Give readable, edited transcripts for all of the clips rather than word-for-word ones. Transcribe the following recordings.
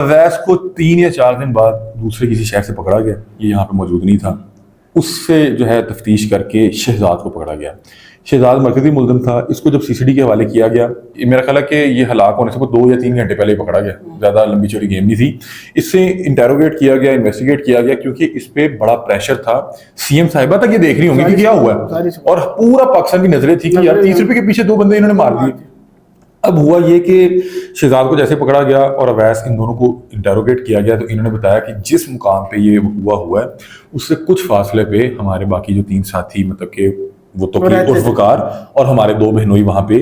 अवैस को 3 या 4 दिन बाद दूसरे किसी शहर से पकड़ा गया, ये यहाँ पे मौजूद नहीं था। उससे जो है तफ्तीश करके शहजाद को पकड़ा गया। शहजाद मरकजी मुलजिम था। इसको जब सीसीडी के हवाले किया गया, ये मेरा ख्याल है कि ये हलाक होने से को 2 या 3 घंटे पहले ही पकड़ा गया, ज़्यादा लंबी चौड़ी गेम नहीं थी। इससे इंटेरोगेट किया गया, इन्वेस्टिगेट किया गया, क्योंकि इस पर बड़ा प्रेशर था। सीएम साहिबा तक ये देख रही होंगी कि क्या हुआ है, और पूरा पाकिस्तान की नजरें थी कि यार 30 रुपए के पीछे 2 बंदे इन्होंने मार दिए। अब हुआ ये कि शहजाद को जैसे पकड़ा गया और अवैस, इन दोनों को इंटेरोगेट किया गया, तो इन्होंने बताया कि जिस मुकाम पे ये हुआ है उससे कुछ फासले पे हमारे बाकी जो 3 साथी, मतलब कि वो तो वकार और हमारे 2 बहनोई वहां पे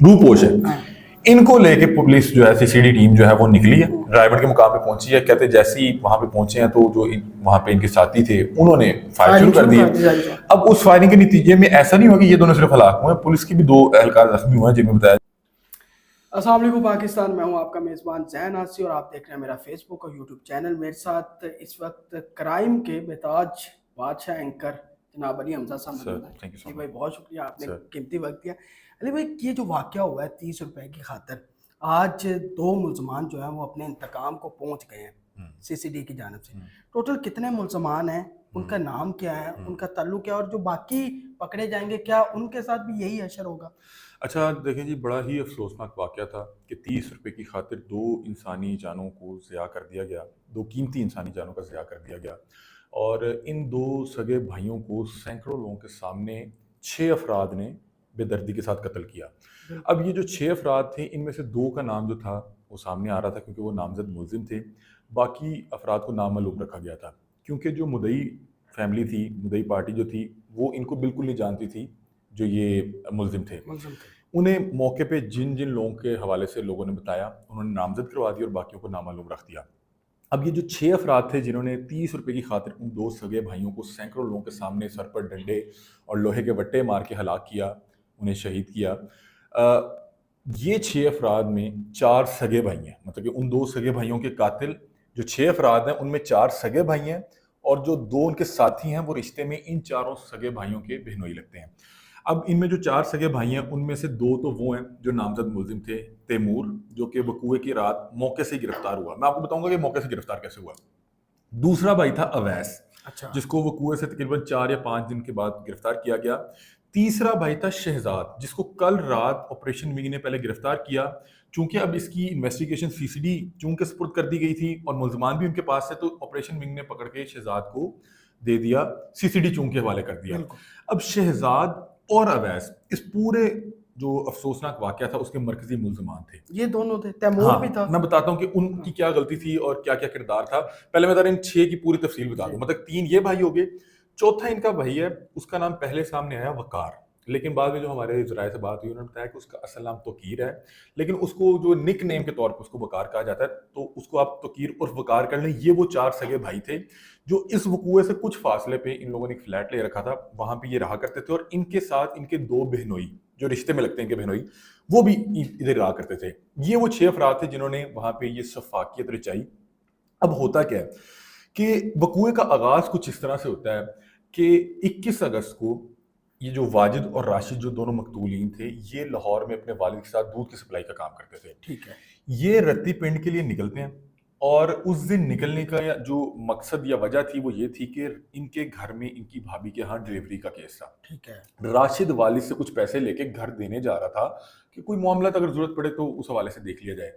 रूपोश है, इनको लेके पुलिस जो है, सीसीडी टीम जो है वो निकली है, ड्राइवर के मुकाम पे पहुंची है। कहते जैसे ही वहां पे पहुंचे हैं तो जो वहां पे इनके साथी थे उन्होंने फायर शुरू कर दिया। अब उस फायरिंग के नतीजे में ऐसा नहीं हुआ कि ये दोनों सिर्फ हलाक हुए, पुलिस की भी 2 एहलकार जख्मी हुए हैं, जिनमें बताया। अस्सलाम वालेकुम पाकिस्तान, मैं हूं आपका मेज़बान ज़ैन आसी और आप देख रहे हैं मेरा फेसबुक और यूट्यूब चैनल। मेरे साथ इस वक्त क्राइम के बेताज बादशाह एंकर जनाब अली हमजा साहब मौजूद हैं। भाई बहुत शुक्रिया, आपने कीमती वक्त दिया। अली भाई, ये जो वाक़या हुआ है 30 रुपए की खातिर, आज 2 मुलजमान जो हैं वो अपने इंतकाम को पहुँच गए हैं सीसीडी की जानिब से। टोटल कितने मुलजमान हैं, उनका नाम क्या है, उनका ताल्लुक क्या है, और जो बाकी पकड़े जाएंगे क्या उनके साथ भी यही असर होगा? अच्छा देखें जी, बड़ा ही अफसोसनाक वाक़या था कि 30 रुपए की खातिर 2 इंसानी जानों को ज़िया कर दिया गया, 2 कीमती इंसानी जानों का ज़िया कर दिया गया। और इन 2 सगे भाइयों को सैकड़ों लोगों के सामने 6 अफराद ने बेदर्दी के साथ कत्ल किया। अब ये जो 6 अफराद थे, इनमें से 2 का नाम जो था वो सामने आ रहा था, क्योंकि वो नामजद मुलजिम थे। बाकी अफराद को नामालूम रखा गया था, क्योंकि जो मुदई फैमिली थी, मुदई पार्टी जो थी, वो इनको बिल्कुल नहीं जानती थी जो ये मुलजिम थे। उन्हें मौके पे जिन जिन लोगों के हवाले से लोगों ने बताया, उन्होंने नामजद करवा दिया और बाकियों को नामालूम रख दिया। अब ये जो 6 अफराद थे जिन्होंने 30 रुपए की खातिर उन 2 सगे भाइयों को सैकड़ों लोगों के सामने सर पर डंडे और लोहे के वट्टे मार के हलाक किया, उन्हें शहीद किया। ये 6 अफराद में 4 सगे भाई हैं, मतलब कि उन 2 सगे भाइयों के कातिल जो 6 अफराद हैं उनमें 4 सगे भाई हैं, और जो 2 उनके साथी हैं वो रिश्ते में इन चारों सगे भाइयों के बहनोई लगते हैं। अब इनमें जो 4 सगे भाई हैं उनमें से 2 तो वो हैं जो नामजद मुलजिम थे, तैमूर, जो कि वकूए की रात मौके से गिरफ्तार हुआ। मैं आपको बताऊंगा कि मौके से गिरफ्तार कैसे हुआ। दूसरा भाई था अवैस, अच्छा, जिसको वकूए से तकरीबन 4 या 5 दिन के बाद गिरफ्तार किया गया। तीसरा भाई था शहजाद, जिसको कल रात ऑपरेशन विंग ने पहले गिरफ्तार किया। चूंकि अब इसकी इन्वेस्टिगेशन सीसीडी चूंकि सुपुर्द कर दी गई थी और मुलजमान भी उनके पास थे, तो ऑपरेशन विंग ने पकड़ के शहजाद को दे दिया, सीसीडी चूंकि के हवाले कर दिया। अब शहजाद और अवैस इस पूरे जो अफसोसनाक वाकया था उसके मरकजी मुलजमान थे। ये दोनों थे, तैमूर भी था। मैं बताता हूँ कि उनकी क्या गलती थी और क्या क्या किरदार था। पहले मैं इन 6 की पूरी तफसील बता दूं। मतलब 3 ये भाई हो गए, चौथा इनका भाई है, उसका नाम पहले सामने आया वकार, लेकिन बाद में जो हमारे जराये से बात हुई उन्होंने बताया कि उसका असल नाम तोकीर है, लेकिन उसको जो निक नेम के तौर पर उसको वकार कहा जाता है, तो उसको आप तोकीर और वकार कर लें। ये वो 4 सगे भाई थे जो इस वकूए से कुछ फासले पे इन लोगों ने एक फ्लैट ले रखा था, वहां पे ये रहा करते थे, और इनके साथ इनके 2 बहनोई जो रिश्ते में लगते हैं इनके बहनोई, वो भी इधर रहा करते थे। ये वो 6 अफराद थे जिन्होंने वहां पे ये सफाकियत रचाई। अब होता क्या है कि वकूए का आगाज कुछ इस तरह से होता है कि 21 अगस्त को ये जो वाजिद और राशिद जो दोनों मकतूलीन थे, ये लाहौर में अपने वालिद के साथ दूध की सप्लाई का काम करते थे। ठीक है। ये रत्ती पिंड के लिए निकलते हैं, और उस दिन निकलने का जो मकसद या वजह थी वो ये थी कि इनके घर में इनकी भाभी के यहाँ डिलीवरी का केस था। ठीक है। राशिद वालिद से कुछ पैसे लेके घर देने जा रहा था कि कोई मामला अगर जरूरत पड़े तो उस हवाले से देख लिया जाए।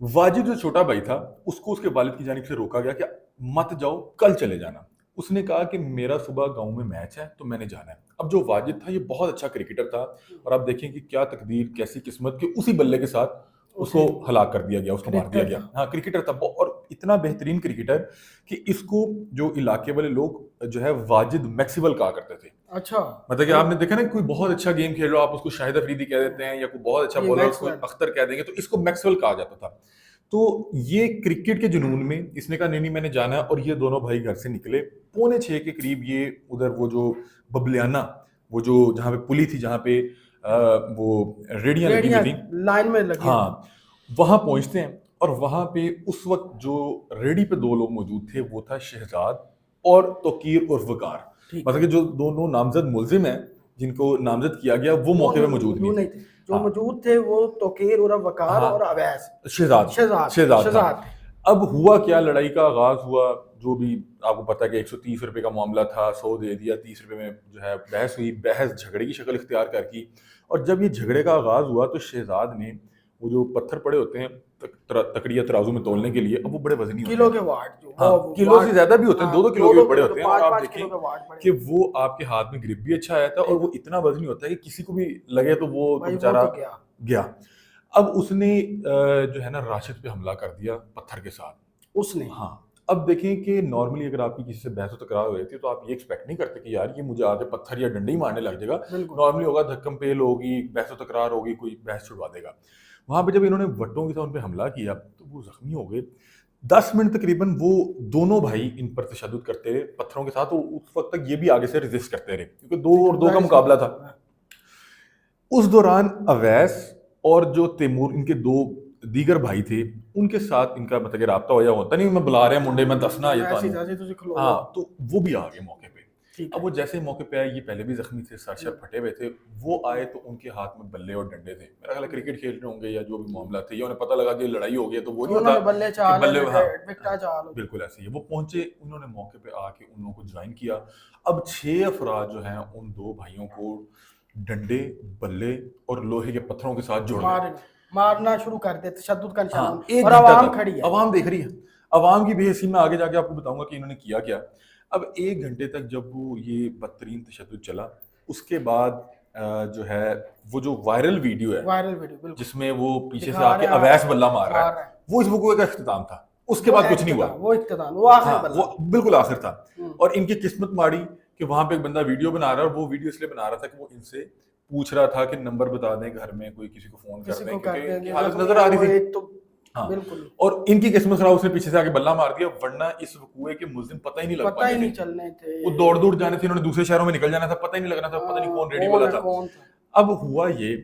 वाजिद जो छोटा भाई था, उसको उसके वालिद की जानिब से रोका गया कि मत जाओ, कल चले जाना। उसने कहा कि मेरा सुबह गांव में मैच है तो मैंने जाना है। अब जो वाजिद था ये बहुत अच्छा क्रिकेटर था, और आप देखें कि क्या तकदीर, कैसी किस्मत कि उसी बल्ले के साथ उसको हलाक कर दिया गया, उसको मार दिया गया। हाँ, क्रिकेटर था, और इतना बेहतरीन क्रिकेटर कि इसको जो इलाके वाले लोग जो है वाजिद मैक्सिवल कहा करते थे। अच्छा, मतलब कि आपने देखा ना, कोई बहुत अच्छा गेम खेल रहा हो आप उसको शाहिद अफरीदी कह देते हैं, या कोई बहुत अच्छा बॉलर उसको अख्तर कह देंगे, तो इसको मैक्सवेल कहा जाता था। तो ये क्रिकेट के जुनून में इसने कहा नहीं नहीं मैंने जाना है, और ये दोनों भाई घर से निकले 5:45 के करीब। ये उधर वो जो बबलियाना, वो जो जहाँ पे पुली थी, जहाँ पे वो रेडियां लगी हुई थी, लाइन में लगी, हाँ, वहां पहुंचते हैं। और वहां पे उस वक्त जो रेडी पे 2 लोग मौजूद थे, वो था शहजाद और तोकीर और वकार। मतलब कि जो दोनों नामजद मुलजिम हैं जिनको नामजद किया गया, वो मौके पे मौजूद नहीं थे। जो मौजूद थे वो तोकीर और वकार और अवैस, शहजाद शहजाद। अब हुआ क्या, लड़ाई का आगाज हुआ, जो भी आपको पता है कि 130 रुपए का मामला था, 100 दे दिया, 30 रुपए में जो है बहस हुई, बहस झगड़े की शक्ल इख्तियार कर की। और जब ये झगड़े का आगाज हुआ तो शहजाद ने वो जो पत्थर पड़े होते हैं तकड़िया तराजू में तोलने के लिए, अब वो बड़े वजनी होते किलो हैं। के वाट जो हाँ, वो किलो से वाट, ज्यादा भी होते हैं, हाँ 2-2 किलो दो के दो बड़े किलो होते हैं। और पाँच आप पाँच देखें किलो के वाट बड़े कि होते वो आपके हाथ में ग्रिप भी अच्छा आया था, और वो इतना वजनी होता है कि किसी को भी लगे तो वो भाई, वो बेचारा तो गया। गया। अब उसने जो है ना राशिद पे हमला कर दिया पत्थर के साथ। उसने हाँ, अब देखें कि नॉर्मली अगर आपकी किसी से बहस तकरार हो जाती है तो आप ये एक्सपेक्ट नहीं करते कि यार ये मुझे आगे पत्थर या डंडे ही मारने लग जाएगा। बिल्कुल नॉर्मली होगा धक्कम पेल होगी, बहस तकरार होगी, कोई बहस छुड़वा देगा। वहां पे जब इन्होंने वट्टों के साथ उन पे हमला किया तो वो जख्मी हो गए। 10 मिनट तकरीबन वो दोनों भाई इन पर तशद्दुद करते रहे पत्थरों के साथ, तो उस वक्त तक ये भी आगे से रेजिस्ट करते रहे क्योंकि 2 और 2 का जाहिर सी मुकाबला बात था। है। उस दौरान अवैस और जो तैमूर, इनके 2 दीगर भाई थे, उनके साथ इनका मतलब कि राब्ता होया होता नहीं, मैं बुला रहे हैं मुंडे, मैं दसना ये ऐसी तानू। जैसे तुझे खिलौना। हाँ, तो वो भी आ गए मौके पे। ठीक अब है। वो जैसे ही मौके पे आए, ये पहले भी जख्मी थे, सर शर हम्म, फटे हुए थे। वो आए तो उनके हाथ में बल्ले और डंडे थे, मेरा ख्याल है क्रिकेट खेल रहे होंगे या जो भी मामला थे, या उन्हें पता लगा कि लड़ाई हो गई है, तो वो तो नहीं होता उन्होंने बल्ले कि चाल बल्ले, हाँ विकटा चाल। बिल्कुल ऐसे ही है। वो पहुंचे, उन्होंने मौके पे आके उन लोगों को ज्वाइन किया। अब 6 अफराद जो हैं उन 2 भाइयों को डंडे, बल्ले और लोहे के पत्थरों के साथ जोड़ गए। मारना शुरू कर दे, तशद्दुद का निशाना। हाँ, 1 और घंटा आवाम तक खड़ी है। अवाम देख रही है। अवाम की बेहसी में आगे जाके आपको बताऊंगा कि इन्होंने किया क्या। अब 1 घंटे तक जब वो ये बदतरीन तशद्दुद चला, उसके बाद जो है वो जो वायरल वीडियो है वायरल वीडियो बिल्कुल जिसमें वो पीछे से दिखा आके रहे हैं, अवैस बल्ला मार रहा मार है, रहा है। वो इस वकूए का इख्तिताम था। उसके वो बाद कुछ नहीं हुआ। वो इख्तिताम, वो आखिरी हाँ, बल्ला। वो बिल्कुल आखिर था। हम्म, और इनकी किस्मत माड़ी कि वहां पे एक बंदा वीडियो बना रहा है, और वो वीडियो इसलिए बना रहा था कि वो इनसे पूछ रहा था कि नंबर बता दें, घर में कोई किसी को फोन कर किसी दें, को कर क्योंकि इनकी देंगे हालत जख्मी नजर है आ वो रही थी। एक तो। हाँ, बिल्कुल और इनकी किस्मत खराब, उसने पीछे से आके बल्ला मार दिया, वरना इस वकूए के मुल्जिम पता ही नहीं लग पता ही पाने नहीं थे। चलने थे। वो दौड़ दौड़ जाने थे, उन्होंने दूसरे शहरों में निकल जाना था, पता ही नहीं लगना था, पता नहीं कौन रेडी वाला कौन है था। कौन था। अब हुआ ये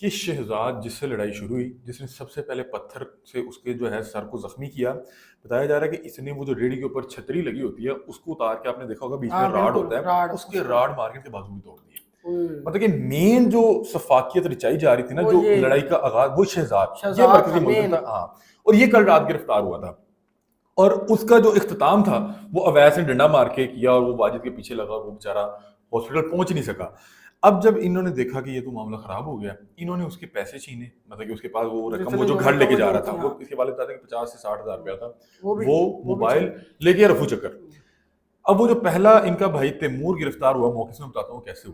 कि शहजाद जिससे लड़ाई शुरू हुई, जिसने सबसे पहले पत्थर से उसके जो है सर को जख्मी किया, बताया जा रहा है कि इसने वो जो रेडी के ऊपर छतरी लगी होती है उसको उतार के, आपने देखा होगा बीच में हाँ राड बिल्कुल, होता है, राड उसके उसको। राड मार के इनके बाजू भी तोड़ दिए। ओए, मतलब कि मेन जो सफाकियत रचाई जा रही थी ना, वो जो ये लड़ाई का आगाज, वो शहजाद ये शहजाद था मरकजी मुल्जिम मेन। था। हाँ, और ये कल रात गिरफ्तार हुआ था। और उसका जो इख्तिताम था वो अवैस ने डंडा मार के किया, और वो वाजिद के पीछे लगा, वो बेचारा हॉस्पिटल पहुंच नहीं सका। अब जब इन्होंने देखा कि ये तो मामला खराब हो गया, इन्होंने उसके पैसे छीने, मतलब कि उसके पास वो रकम, वो जितने जो जो घर लेके रकम जा जो रहा था, थी, वो हाँ, इसके वाले बताते हैं कि 50 से 60 हज़ार रुपया था। वो भी वो वो भी मोबाइल चल। लेके रफू चक्कर। अब वो जो पहला इनका भाई तैमूर गिरफ्तार हुआ, मौके से मैं बताता हूँ कैसे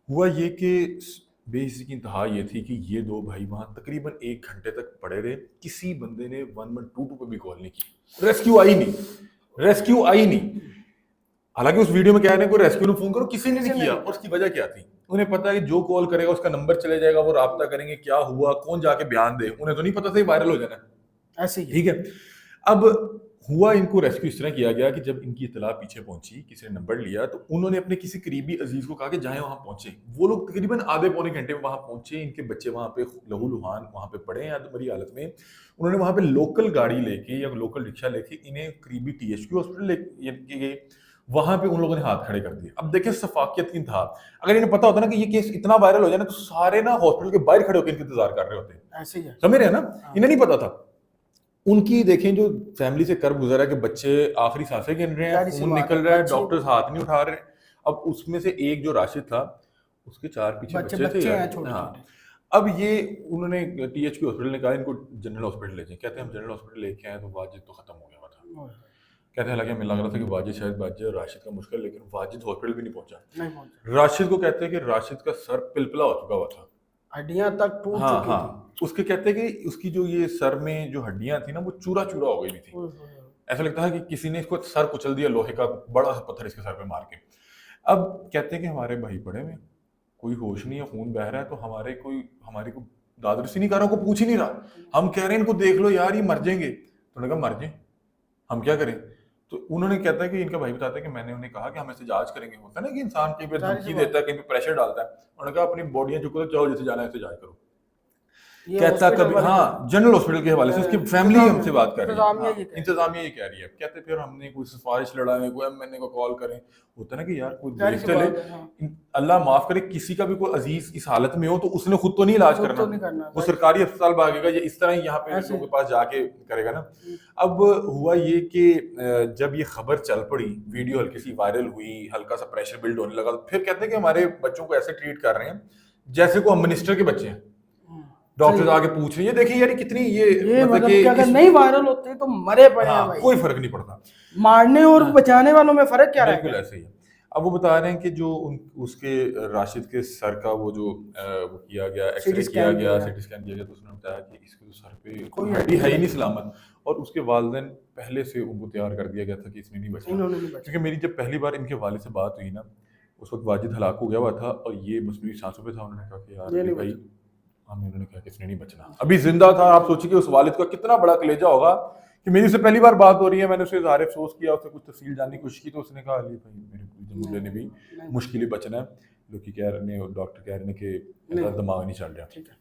हुआ ये कि बेइज्जती की इंतहा ये थी कि ये 2 भाई वहां तकरीबन 1 घंटे तक पड़े रहे, किसी बंदे ने 1122 पे भी कॉल नहीं की, रेस्क्यू आई नहीं, रेस्क्यू आई नहीं। हालांकि उस वीडियो में कह रहे हैं कोई रेस्क्यू ने फोन करो, किसी ने नहीं किया। और उसकी वजह क्या थी, उन्हें पता है कि जो कॉल करेगा उसका नंबर चले जाएगा, वो राब्ता करेंगे, क्या हुआ, कौन जाके बयान दे, उन्हें तो नहीं पता था ये वायरल हो जाना है। ऐसे ही ठीक है। अब हुआ, इनको रेस्क्यू इस तरह किया गया कि जब इनकी इतला पीछे पहुंची, किसी ने नंबर लिया, तो उन्होंने अपने किसी करीबी अजीज को कहा कि जाएं वहां पहुंचे। वो लोग तकरीबन आधे पौने घंटे में वहां पहुंचे, इनके बच्चे वहां पे लहूलुहान वहां पे पड़े हैं मरी हालत में। उन्होंने वहां पे लोकल गाड़ी लेके या लोकल रिक्शा लेके इन्हें करीबी टीएचक्यू हॉस्पिटल लेके गए। वहां पे उन लोगों ने हाथ खड़े कर दिए। अब देखें सफाकियत की इंतहा। अगर इन्हें पता होता ना कि ये केस इतना वायरल हो जाए ना, तो सारे ना हॉस्पिटल के बाहर खड़े होकर इनका इंतजार कर रहे होते। ऐसे ही है। समझ रहे हैं ना, हाँ। इन्हें नहीं पता था। उनकी देखें जो फैमिली से कर्ब गुजरा है कि बच्चे आखिरी सांसें गिन रहे हैं, जाहिर सी खून बात निकल है, रहा है, बच्चे डॉक्टर्स हाथ नहीं उठा रहे। अब उसमें से एक जो राशिद था, उसके 4 पीछे बच्चे बच्चे थे बच्चे यार। हैं छोटे हाँ, छोटे। अब ये उन्होंने टीएचक्यू हॉस्पिटल ने कहा इनको जनरल हॉस्पिटल ले जाएं। कहते हैं हम जनरल हॉस्पिटल लेके आए तो वाजिद तो खत्म हो गया हुआ था। कहते हैं हालांकि हमें लग रहा था कि वाजिद शायद बच जाए, राशिद का मुश्किल, लेकिन वाजिद हॉस्पिटल भी नहीं पहुंचा। नहीं पहुंचा। राशिद को कहते हैं कि राशिद का सर पिलपिला हो चुका हुआ था। हड्डियां तक टूट हाँ चुकी थी। हाँ, उसके कहते हैं कि उसकी जो ये सर में जो हड्डियां थी ना, वो चूरा चूरा हो गई हुई थी। ओए होए होए। ऐसा लगता है कि किसी ने इसको सर कुचल दिया, लोहे का बड़ा सा पत्थर इसके सर पे मार के। अब कहते हैं कि हमारे भाई पड़े में कोई होश नहीं है, खून बह रहा है, तो हमारी को दादरसी नहीं कर रहा, को पूछ ही नहीं रहा। हम कह रहे हैं इनको देख लो यार, ये मर जाएंगे। तो उन्होंने कहा मर जाए, हम क्या करें। तो उन्होंने कहता है कि इनका भाई बताता है कि मैंने उन्हें कहा कि हम ऐसे जांच करेंगे। होता है ना कि इंसान कहीं पे जाहिर सी धमकी बात। देता है, कहीं पे प्रेशर डालता है। उन्होंने कहा अपनी बॉडियां चुको, तो जाओ जैसे जाना है ऐसे जांच करो। ये कहता हॉस्पिटल कभी वाले हाँ जनरल हॉस्पिटल के हवाले से उसकी फैमिली हमसे बात कर रही है, इंतजामिया ये कह रही है। इंतजामिया ये कह रही है, कहते फिर हमने कोई सिफारिश लड़ाए, कोई एमएनए को कॉल करें, होता ना कि यार कोई जाहिर देख सी चले, बात है, हाँ। अल्लाह माफ करे किसी का भी कोई अजीज इस हालत में हो तो उसने खुद तो नहीं इलाज खुद करना, तो नहीं करना, वो जाहिर सरकारी अस्पताल भागेगा या इस तरह ही यहाँ पे ऐसे लोगों के पास जाके करेगा ना। हम्म, अब हुआ ये कि जब ये खबर चल पड़ी, वीडियो हल्की सी वायरल हुई, हल्का सा प्रेशर बिल्ड होने लगा, तो फिर कहते हैं कि हमारे बच्चों को ऐसे ट्रीट कर रहे हैं जैसे को हम मिनिस्टर के बच्चे हैं। हम्म, डॉक्टर सही। आगे पूछ रही है, देखिए यार ये कितनी ये ये मतलब मतलब कि कि अगर इस, नहीं वायरल होते तो मरे पड़े हैं हाँ भाई। कोई फर्क नहीं पड़ता, मारने और हाँ, बचाने वालों में फर्क क्या बिल्कुल रहेगा? ऐसे ही है। अब वो बता रहे हैं कि जो उसके राशिद के सर का वो जो वो किया गया, सीटी एक्सरे किया स्कैन गया, किया, सिटी स्कैन किया गया, तो उसने बताया कि इसके तो सर पे कोई हड्डी हड्डी है ही नहीं नहीं सलामत, और उसके वालिदैन पहले से उनको तैयार कर दिया गया था कि इसने नहीं बचना। इन्होंने नहीं बचा। क्योंकि मेरी जब पहली बार इनके वालिद से बात हुई ना, उस वक्त वाजिद हलाक हो गया हुआ था और ये मसनूई सांसों पे था, उन्होंने कहा कि यार ये अली नहीं भाई, बचा। हमें उन्होंने कहा कि इसने नहीं बचना, अभी जिंदा था। आप सोचिए कि उस वालिद का कितना बड़ा कलेजा होगा कि मेरी उससे पहली बार बात हो रही है, मैंने उसे इज़हार अफसोस किया, उससे कुछ तफसील जानने की कोशिश की, तो उसने कहा अली भाई मेरे मुझे ने भी नहीं, मुश्किल ही बचना है, लोग कह रहे हैं, डॉक्टर कह रहे हैं कि नहीं। ऐसा दिमाग नहीं चल रहा। ठीक है।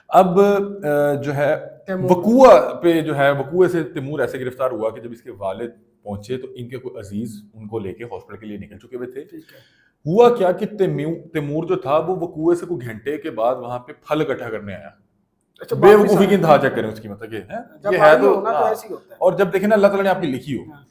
अब जो है तैमूर वकुआ पे जो है, वकुए से तैमूर ऐसे गिरफ्तार हुआ कि जब इसके वालिद पहुंचे तो इनके कोई अजीज उनको लेके हॉस्पिटल के लिए निकल चुके हुए थे। ठीक है। हुआ क्या कि तैमूर जो था वो वकुए से कुछ घंटे के बाद वहां पे फल इकट्ठा करने आया। अच्छा, बेवकूफी की इंतहा चेक करें उसकी, मतलब ये है, जब ये है आगे तो होना तो हाँ। ऐसे ही होता है। और जब देखे ना अल्लाह ताला ने आपकी लिखी हो, हाँ।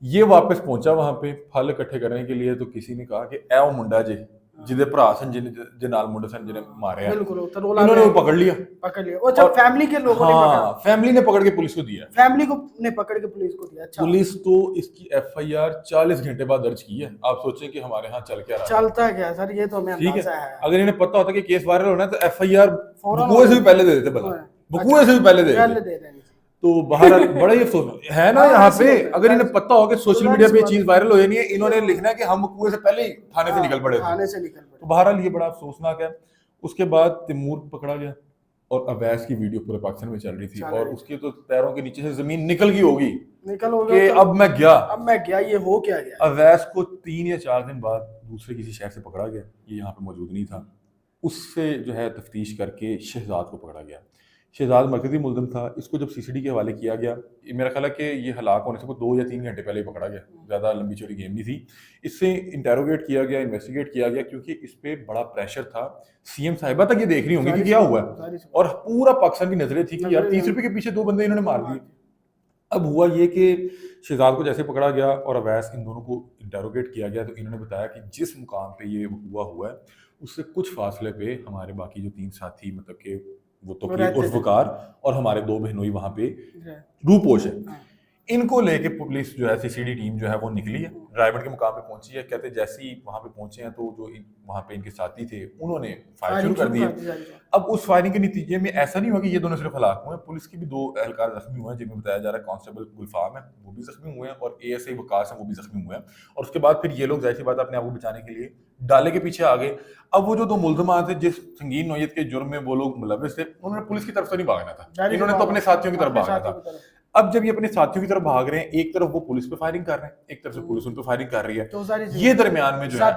ये वापस पहुंचा वहां पे फल इकट्ठे करने के लिए, तो किसी ने कहा कि ए वो मुंडा जे जिदे भरा सन जिन नाल मुंडे सन जिन्हें मारे हैं, बिल्कुल वो तरोला इन्होंने वो में पकड़ लिया। पकड़ लिया। और जब फैमिली के लोगों ने हाँ पकड़ा, फैमिली ने पकड़ के पुलिस को दिया। फैमिली को ने पकड़ के पुलिस को दिया। अच्छा, पुलिस तो इसकी एफआईआर 40 घंटे बाद दर्ज की है। आप सोचें कि हमारे यहाँ चल क्या रहा है। चलता क्या सर, ये तो हमें ठीक है, अंदाजा है। अगर इन्हें पता होता कि केस वायरल होना है तो एफआईआर फौरन बकुए से भी पहले दे देते, भला हाँ, बकुए से भी पहले दे पहले देते। दे देंगे। तो बाहर बड़ा ही अफसोस है ना हाँ, यहाँ ऐसे पे, होता है, अगर इन्हें पता हो कि सोशल मीडिया पे ये चीज वायरल हो जानी है, इन्होंने लिखना है कि हम कुएं से पहले ही थाने से निकल पड़े थे। थाने से निकल पड़े। तो बहरहाल ये बड़ा अफसोसनाक है। उसके बाद तैमूर पकड़ा गया और अवैस की वीडियो पूरे पाकिस्तान में चल रही थी, और उसके तो पैरों के नीचे से जमीन निकल गई होगी निकल हो कि गया तो अब मैं गया। अब मैं गया, ये हो क्या गया। अवैस को 3 या 4 दिन बाद दूसरे किसी शहर से पकड़ा गया, ये यहाँ पे मौजूद नहीं था। उससे जो है तफ्तीश करके शहजाद को पकड़ा गया। शहजाद मरकजी मुलजिम था। इसको जब सीसीडी के हवाले किया गया, ये मेरा ख्याल है कि ये हलाक होने से 2 या 3 घंटे पहले ही पकड़ा गया, ज़्यादा लंबी चौड़ी गेम नहीं थी। इससे इंटेरोगेट किया गया, इन्वेस्टिगेट किया गया, क्योंकि इस पर बड़ा प्रेशर था। सीएम साहिबा तक ये देख रही होंगी कि क्या हुआ है, और पूरा पाकिस्तान की नजरें थी कि यार 30 रुपए के पीछे 2 बंदे इन्होंने मार दिए। अब हुआ ये कि शहजाद को जैसे पकड़ा गया और अवैस, इन दोनों को इंटेरोगेट किया गया, तो इन्होंने बताया कि जिस मुकाम पे ये हुआ है उससे कुछ फासले पे हमारे बाकी जो 3 साथी, मतलब कि वो तो उर्फ वकार और हमारे 2 बहनोई वहां पे रूपोश है, इनको लेके पुलिस जो है, सीसीडी टीम जो है वो निकली है, रायगढ़ के मुकाम पे पहुंची है। कहते जैसे ही वहां पे पहुंचे हैं तो जो वहां पे इनके साथी थे उन्होंने फायर शुरू कर दिए। अब उस फायरिंग के नतीजे में ऐसा नहीं हुआ कि ये दोनों सिर्फ हलाक हुए हैं, पुलिस की भी 2 एहलकार जख्मी हुए हैं, जिनमें बताया जा रहा है कांस्टेबल गुलफाम है वो भी जख्मी हुए हैं, और एएसआई वकास है वो भी जख्मी हुए हैं। और उसके बाद फिर ये लोग जाहिर सी बात अपने आप को बचाने के लिए डाले के पीछे आ गए। अब वो जो 2 मुल्ज़िमात थे जिस संगीन नौयत के जुर्म में वो लोग मुलव्विस थे, उन्होंने पुलिस की तरफ से नहीं भागना था, इन्होंने तो अपने साथियों की तरफ भागना था। अब जब ये अपने साथियों की तरफ भाग रहे हैं, एक तरफ वो पुलिस पे फायरिंग कर रहे हैं, एक तरफ से पुलिस उन पे फायरिंग कर रही है, तो ये दरमियान में जो है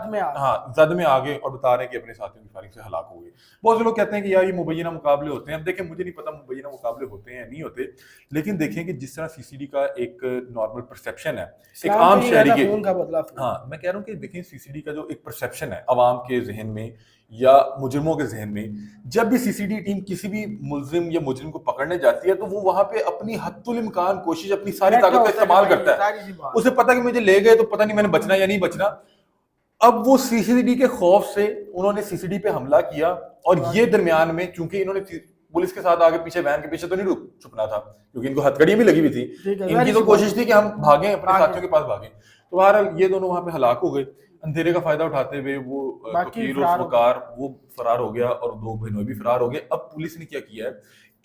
जद में आ गए और बता रहे हैं कि अपने साथियों की फायरिंग से हलाक हो गए। बहुत से लोग कहते हैं कि यार ये मुबैना मुकाबले होते हैं। अब देखें, मुझे नहीं पता मुबैना मुकाबले होते हैं या नहीं होते, लेकिन देखें कि जिस तरह सीसीडी का एक नॉर्मल परसेप्शन है, एक आम शहरी के, हाँ मैं कह रहा हूँ कि देखें सीसीडी का जो एक परसेप्शन है अवाम के जहन में या मुजरिमों के जहन में, जब भी सीसीडी टीम किसी भी मुल्जिम या मुजरिम को पकड़ने जाती है तो वो वहां पे अपनी हद्दुल इम्कान कोशिश, अपनी सारी ताकत का इस्तेमाल करता है। उसे पता कि मुझे ले गए तो पता नहीं मैंने बचना या नहीं बचना। अब वो सीसीडी के खौफ से उन्होंने सीसीडी पे हमला किया, और ये दरमियान में चूंकि इन्होंने पुलिस के साथ आगे पीछे, वैन के पीछे तो नहीं छुपना था क्योंकि इनको हथकड़ियां भी लगी हुई थी, इनकी तो कोशिश थी कि हम भागें, अपने साथियों के पास भागें। तो बहरहाल ये दोनों वहां पे हलाक हो गए। अंधेरे का फायदा उठाते हुए वो वकार वो फरार हो गया और 2 बहनोई भी फरार हो गए। अब पुलिस ने क्या किया है,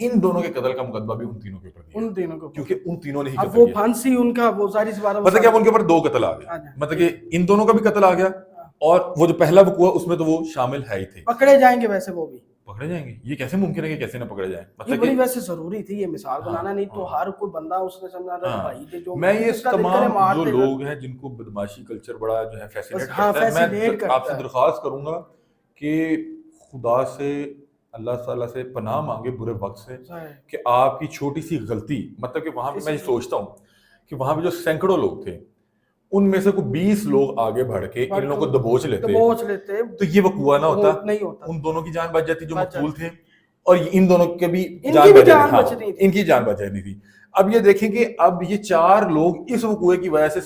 इन दोनों के कत्ल का मुकदमा भी उन तीनों के ऊपर दिया, उन तीनों को, क्योंकि उन तीनों ने ही अब वो फांसी उनका वो सारी मतलब कि अब उनके ऊपर 2 कत्ल आ गए, मतलब कि इन दोनों का भी कत्ल आ गया, और वो जो पहला वकूआ उसमें तो वो शामिल है ही थे। पकड़े जाएंगे, वैसे वो भी पकड़े जाएंगे, ये कैसे मुमकिन है कि कैसे ना पकड़े जाएं, मतलब ये बड़ी वैसे जरूरी थी ये मिसाल बनाना, नहीं तो हर कोई बंदा उसने समझा रहा भाई के जो मैं ये तमाम जो लोग हैं जिनको बदमाशी कल्चर बड़ा जो है फैसिनेट करता है, मैं आपसे दरख्वास्त करूंगा कि खुदा से अल्लाह ताला से पनाह मांगे बुरे वक्त से सही। कि आपकी छोटी सी गलती, मतलब कि वहां पे मैं ये सोचता हूँ कि वहां पे जो सैकड़ों लोग थे उनमें से कोई 20 लोग आगे बढ़ के इन लोगों को दबोच लेते तो ये वकूआ ना होता, नहीं होता, उन दोनों की जान बच जाती जो बच मकतूल जाती। थे, और इन दोनों के भी इनकी जान भी बच जान जाती। बच हाँ, रही थी। इनकी जान बच जानी थी। अब ये देखें कि अब ये 4 लोग इस वकूए की वजह से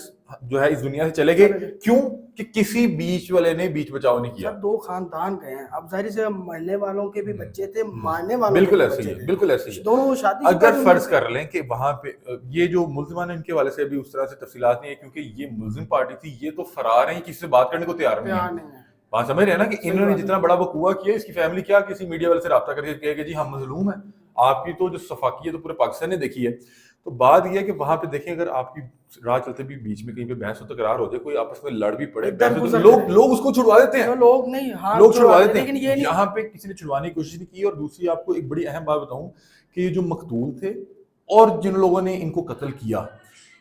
जो है इस दुनिया से चले गए। क्यों? कि किसी बीच वाले ने बीच बचाव नहीं किया। सर 2 खानदान गए हैं, अब जाहिर से मरने वालों के भी बच्चे थे, मारने वालों के बिल्कुल भी ऐसे ही बच्चे है, थे, बिल्कुल ऐसे ही है। दोनों शादीशुदा अगर भी फर्ज मर कर गए। लें कि वहां पे ये जो मुल्जिमान है इनके वाले से अभी उस तरह से तफसीलात नहीं है, क्योंकि ये मुल्जिम पार्टी थी, ये तो फरार है, ये किसी से बात करने को तैयार नहीं तैयार है। नहीं है। बात समझ रहे हैं ना कि सही इन्होंने बात है। जितना बड़ा वकूआ किया, इसकी फैमिली क्या किसी मीडिया वाले से रब्ता करके कहेगा जी हम मजलूम है। आपकी तो जो सफाकी है तो पूरे पाकिस्तान ने देखी है। तो बात यह है कि वहां पे देखें, अगर आपकी राह चलते भी बीच में कहीं पे बहस हो तकरार हो जाए, कोई आपस में लड़ भी पड़े, इधर बहस हो तो गुजर लोग करें। लोग उसको छुड़वा देते तो हैं, लोग नहीं हाथ लोग छुड़वा छुड़वा देते लेकिन हैं। ये नहीं। यहाँ पे किसी ने छुड़वाने की कोशिश नहीं की। और दूसरी आपको एक बड़ी अहम बात बताऊं कि ये जो मकतूल थे और जिन लोगों ने इनको कत्ल किया,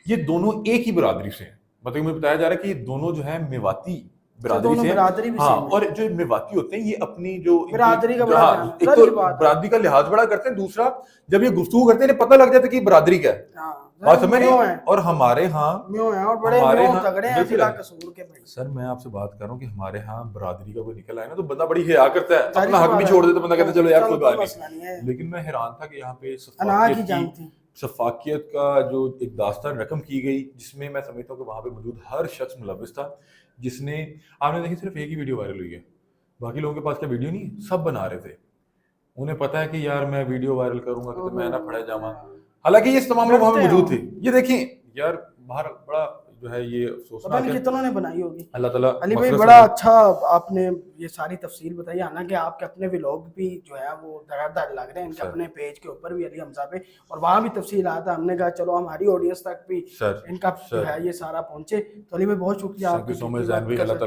ये दोनों एक ही बिरादरी से हैं। मतलब मुझे बताया जा रहा है कि ये दोनों जो है मेवाती बिरादरी दोनों से हैं। बिरादरी भी हाँ, सेम है। और जो मेवाती होते हैं ये अपनी जो बिरादरी का बड़ा हाँ, ध्यान है। एक सर तो ये बात है। बिरादरी का लिहाज बड़ा करते हैं, दूसरा जब ये गुफ्तगू करते हैं इन्हें पता लग जाता है कि बिरादरी क्या है। हाँ, बात समझ रहे म्यों हैं? है, और हमारे यहाँ म्यों है और बड़े हमारे म्यों यहाँ तगड़े हैं बिल्कुल जिला है। कसूर के भाई। सर मैं आपसे बात कर रहा हूँ कि हमारे यहाँ बिरादरी का कोई निकल आए ना तो बंदा बड़ी हया करता है, जाहिर अपना सी हक भी बात छोड़ है। देता, बंदा कहता है चलो यार कोई बात मसला नहीं है। नहीं। लेकिन मैं हैरान था कि यहाँ पे अनार की जंग थी। सफाकियत का जो एक दास्तान रकम की गई, जिसमें मैं समझता हूँ कि वहाँ पे मौजूद हर शख्स मुलविस था, जिसने आपने देखी सिर्फ एक ही वीडियो वायरल हुई है, बाकी लोगों के पास क्या वीडियो नहीं है, सब बना रहे थे। उन्हें पता है कि यार मैं वीडियो वायरल करूंगा कि तो मैं ना पड़ा जावा। हालांकि ये तमाम लोग वहां पे मौजूद थे। ये देखें यार बाहर बड़ा जो है ये पता अफसोसनाक नहीं है। कितनों ने बनाई होगी। अल्लाह ताला अली भाई मग़फ़िरत बड़ा फरमाए। अच्छा आपने ये सारी तफसील बताई, हालांकि आपके अपने व्लॉग भी जो है वो धड़ाधड़ लग रहे हैं इनके सर। अपने पेज के ऊपर भी अली हमजा पे, और वहाँ भी तफसील आता है। हमने कहा चलो हमारी ऑडियंस तक भी सर इनका जो सर है ये सारा पहुंचे। तो अली भाई बहुत शुक्रिया थैंक यू आपकी सो मच कीमती जैन भाई, वक्त का। अल्लाह ताला